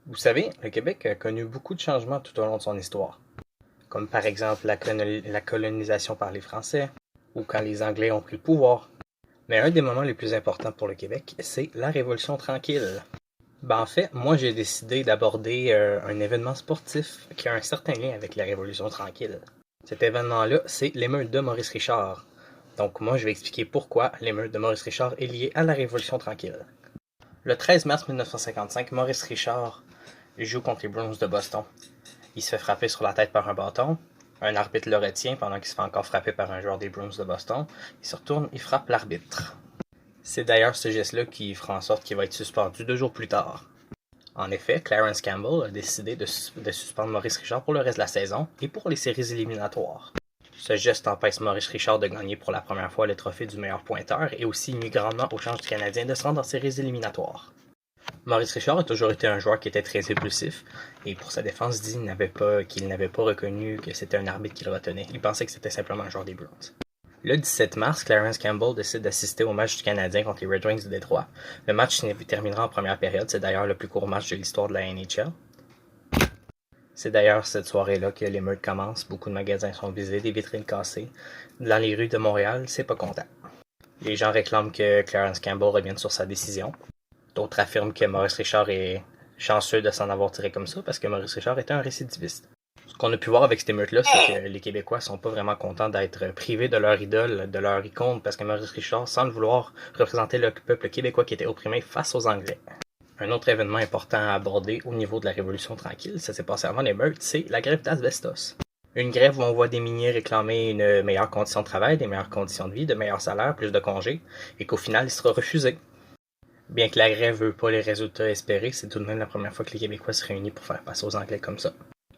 Vous savez, le Québec a connu beaucoup de changements tout au long de son histoire, comme par exemple la colonisation par les Français, ou quand les Anglais ont pris le pouvoir. Mais un des moments les plus importants pour le Québec, c'est la Révolution tranquille. En fait, moi j'ai décidé d'aborder un événement sportif qui a un certain lien avec la Révolution tranquille. Cet événement-là, c'est l'émeute de Maurice Richard. Donc moi je vais expliquer pourquoi l'émeute de Maurice Richard est liée à la Révolution tranquille. Le 13 mars 1955, Maurice Richard joue contre les Bruins de Boston. Il se fait frapper sur la tête par un bâton. Un arbitre le retient pendant qu'il se fait encore frapper par un joueur des Bruins de Boston. Il se retourne et frappe l'arbitre. C'est d'ailleurs ce geste-là qui fera en sorte qu'il va être suspendu 2 jours plus tard. En effet, Clarence Campbell a décidé de suspendre Maurice Richard pour le reste de la saison et pour les séries éliminatoires. Ce geste empêche Maurice Richard de gagner pour la première fois le trophée du meilleur pointeur et aussi nuit grandement aux chances du Canadien de se rendre en séries éliminatoires. Maurice Richard a toujours été un joueur qui était très impulsif et pour sa défense dit qu'il n'avait pas reconnu que c'était un arbitre qui le retenait. Il pensait que c'était simplement un joueur des Bruins. Le 17 mars, Clarence Campbell décide d'assister au match du Canadien contre les Red Wings de Détroit. Le match terminera en première période, c'est d'ailleurs le plus court match de l'histoire de la NHL. C'est d'ailleurs cette soirée-là que l'émeute commence, beaucoup de magasins sont visés, des vitrines cassées. Dans les rues de Montréal, c'est pas content. Les gens réclament que Clarence Campbell revienne sur sa décision. D'autres affirment que Maurice Richard est chanceux de s'en avoir tiré comme ça parce que Maurice Richard était un récidiviste. Ce qu'on a pu voir avec cette émeute-là, c'est que les Québécois sont pas vraiment contents d'être privés de leur idole, de leur icône, parce que Maurice Richard, sans le vouloir, représentait le peuple québécois qui était opprimé face aux Anglais. Un autre événement important à aborder au niveau de la Révolution tranquille, ça s'est passé avant l'émeute, c'est la grève d'asbestos. Une grève où on voit des miniers réclamer une meilleure condition de travail, des meilleures conditions de vie, de meilleurs salaires, plus de congés, et qu'au final, il sera refusé. Bien que la grève veut pas les résultats espérés, c'est tout de même la première fois que les Québécois se réunissent pour faire face aux Anglais comme ça.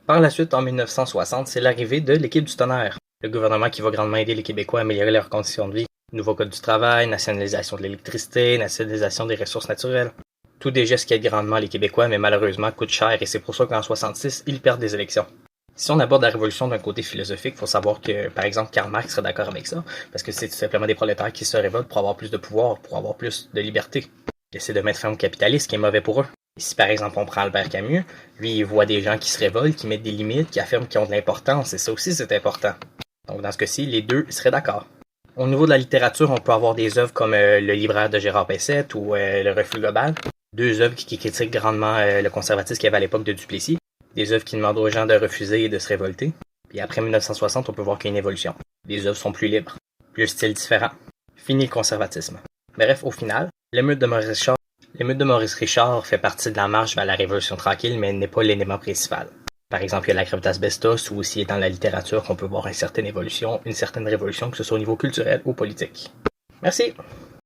Par la suite, en 1960, c'est l'arrivée de l'équipe du tonnerre. Le gouvernement qui va grandement aider les Québécois à améliorer leurs conditions de vie. Nouveau code du travail, nationalisation de l'électricité, nationalisation des ressources naturelles. Tous des gestes qui aident grandement les Québécois, mais malheureusement coûtent cher et c'est pour ça qu'en 66, ils perdent des élections. Si on aborde la Révolution d'un côté philosophique, il faut savoir que, par exemple, Karl Marx serait d'accord avec ça, parce que c'est tout simplement des prolétaires qui se révoltent pour avoir plus de pouvoir, pour avoir plus de liberté. Ils essaient de mettre fin au capitalisme, qui est mauvais pour eux. Et si par exemple on prend Albert Camus, lui il voit des gens qui se révoltent, qui mettent des limites, qui affirment qu'ils ont de l'importance, et ça aussi c'est important. Donc dans ce cas-ci, les deux seraient d'accord. Au niveau de la littérature, on peut avoir des œuvres comme Le libraire de Gérard Bessette ou Le refus global. Deux œuvres qui critiquent grandement le conservatisme qu'il y avait à l'époque de Duplessis. Des œuvres qui demandent aux gens de refuser et de se révolter. Puis après 1960, on peut voir qu'il y a une évolution. Les œuvres sont plus libres, plus style différent. Fini le conservatisme. Bref, au final, l'émeute de Maurice Richard fait partie de la marche vers la Révolution tranquille, mais n'est pas l'élément principal. Par exemple, il y a la grève d'asbestos, ou aussi dans la littérature qu'on peut voir une certaine évolution, une certaine révolution, que ce soit au niveau culturel ou politique. Merci!